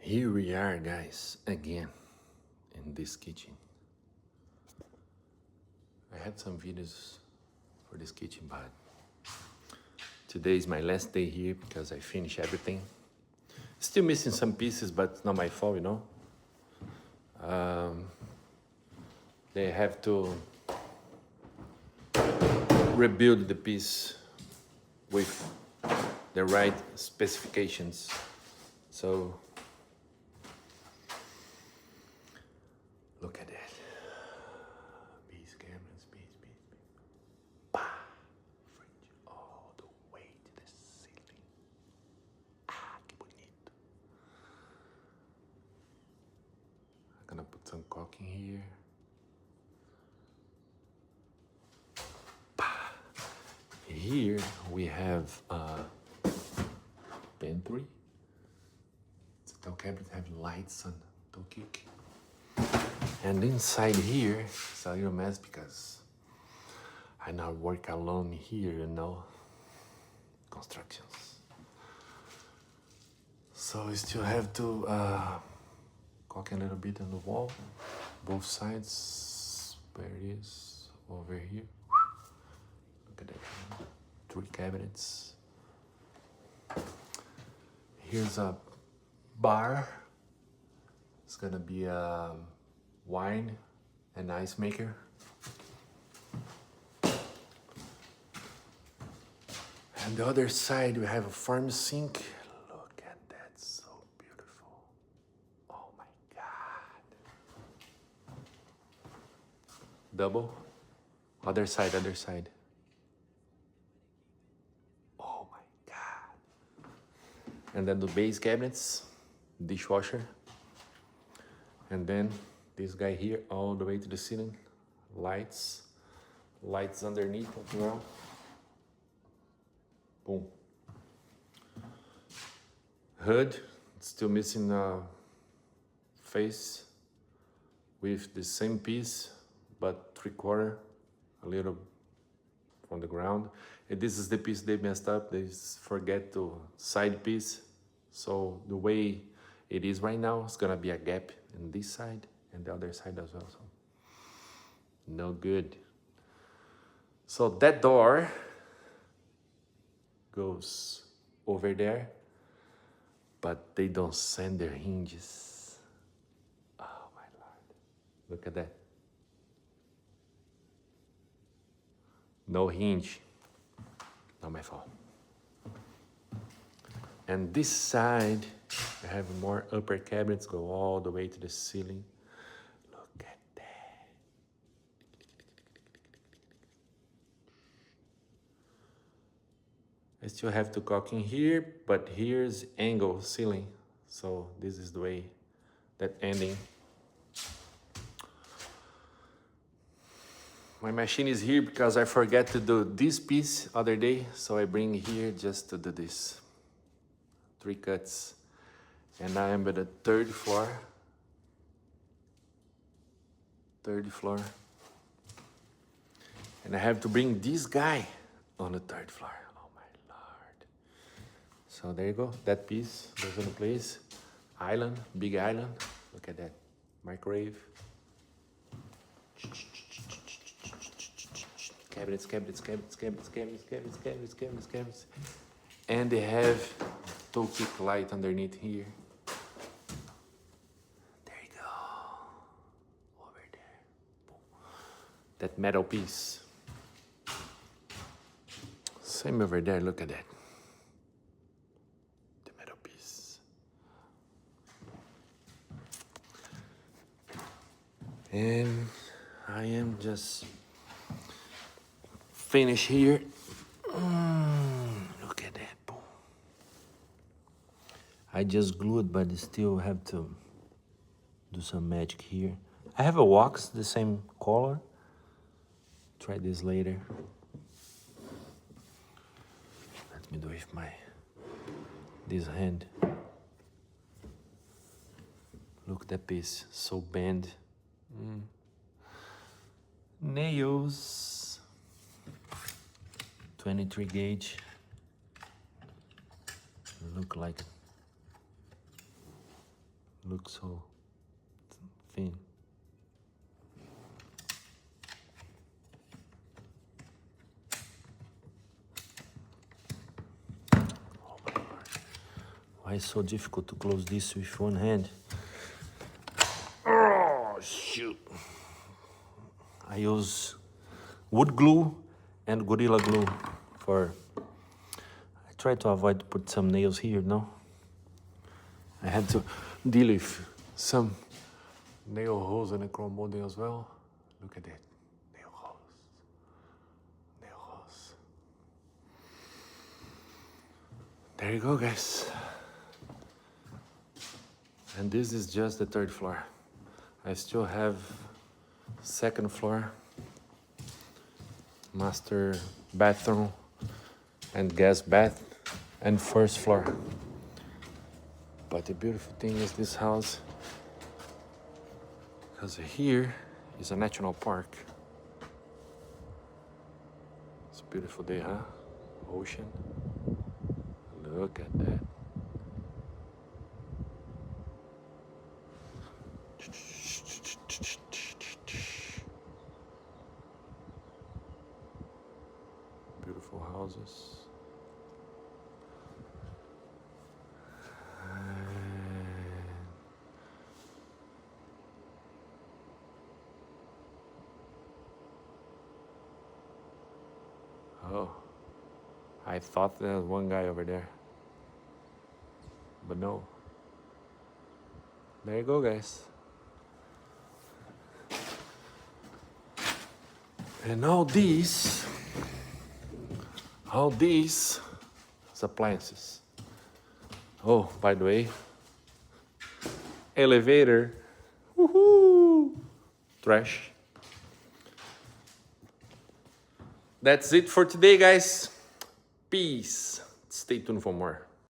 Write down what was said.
Here we are, guys, again in this kitchen. I had some videos for this kitchen, but today is my last day here because I finished everything. Still missing some pieces, but it's not my fault, you know. They have to rebuild the piece with the right specifications. So look at that. These cameras, piece. Bah! Fringe all the way to the ceiling. Ah, que bonito. I'm gonna put some caulking here. Bah! Here we have a pantry. The cabinet have lights on the kick. And inside here, it's a little mess because I now work alone here, you know, constructions. So we still have to caulk a little bit on the wall, both sides, where it is, over here. Look at that, 3 cabinets. Here's a bar. It's gonna be a wine and ice maker. And the other side we have a farm sink. Look at that, so beautiful. Oh my God. Double. Other side. Oh my God. And then the base cabinets, dishwasher. And then this guy here all the way to the ceiling. Lights underneath as well. Boom. Hood, still missing a face with the same piece, but 3/4, a little from the ground. And this is the piece they messed up. They forget to side piece. So the way it is right now, it's gonna be a gap in this side and the other side as well. So no good. So that door goes over there, but they don't send their hinges. Oh my Lord. Look at that. No hinge. Not my fault. And this side, I have more upper cabinets go all the way to the ceiling. Look at that. I still have to caulk in here, but here's angle ceiling. So this is the way that ending. My machine is here because I forgot to do this piece other day. So I bring here just to do this. 3 cuts. And I am at the 3rd floor. 3rd floor. And I have to bring this guy on the 3rd floor. Oh my Lord. So there you go. That piece goes in place. Island, big island. Look at that. Microwave. Cabinets. And they have toe kick light underneath here. There you go. Over there. Boom. That metal piece. Same over there, look at that. The metal piece. And I am just finished here. Look at that. I just glued, but I still have to do some magic here. I have a wax, the same color. Try this later. Let me do it with this hand. Look that piece, so bent. Nails. 23 gauge. Look like looks so thin. Oh my God. Why is it so difficult to close this with one hand? Oh, shoot. I use wood glue and Gorilla Glue for... I try to avoid to put some nails here, no? I had to deal with some nail holes in the chrome molding as well. Look at that, nail holes, nail holes. There you go, guys. And this is just the third floor. I still have second floor, master bathroom and guest bath, and first floor. But the beautiful thing is this house, because here is a national park. It's a beautiful day, huh? Ocean. Look at that. Beautiful houses. Oh, I thought there was one guy over there, but no. There you go, guys. And all these is appliances. Oh, by the way, elevator, woohoo, trash. That's it for today, guys. Peace. Stay tuned for more.